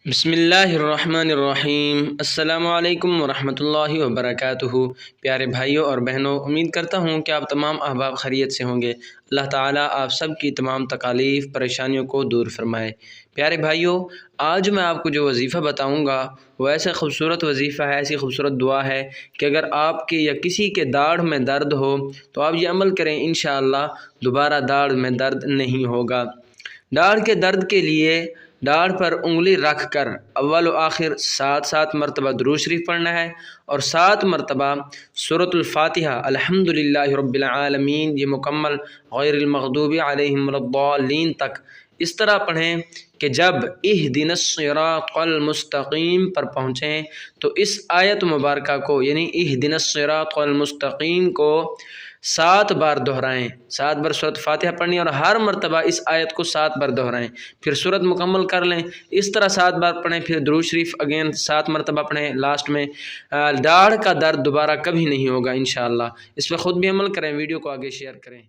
بسم اللہ الرحمن الرحیم۔ السلام علیکم ورحمۃ اللہ وبرکاتہ۔ پیارے بھائیوں اور بہنوں، امید کرتا ہوں کہ آپ تمام احباب خیریت سے ہوں گے۔ اللہ تعالیٰ آپ سب کی تمام تکالیف پریشانیوں کو دور فرمائے۔ پیارے بھائیوں، آج میں آپ کو جو وظیفہ بتاؤں گا وہ ایسا خوبصورت وظیفہ ہے، ایسی خوبصورت دعا ہے کہ اگر آپ کے یا کسی کے داڑھ میں درد ہو تو آپ یہ عمل کریں، انشاءاللہ دوبارہ داڑھ میں درد نہیں ہوگا۔ داڑھ کے درد کے لیے داڑھ پر انگلی رکھ کر اول و آخر 7 مرتبہ درود شریف پڑھنا ہے اور 7 مرتبہ سورۃ الفاتحہ الحمدللہ رب العالمین یہ مکمل غیر المغضوب علیہم ولا الضالین تک اس طرح پڑھیں کہ جب اہدنا الصراط المستقیم پر پہنچیں تو اس آیت مبارکہ کو یعنی اہدنا الصراط المستقیم کو 7 بار دہرائیں۔ 7 بار سورۃ فاتحہ پڑھنی اور ہر مرتبہ اس آیت کو 7 بار دہرائیں، پھر سورت مکمل کر لیں، اس طرح 7 بار پڑھیں، پھر درود شریف اگین 7 مرتبہ پڑھیں لاسٹ میں۔ داڑھ کا درد دوبارہ کبھی نہیں ہوگا انشاءاللہ۔ اس پہ خود بھی عمل کریں، ویڈیو کو آگے شیئر کریں۔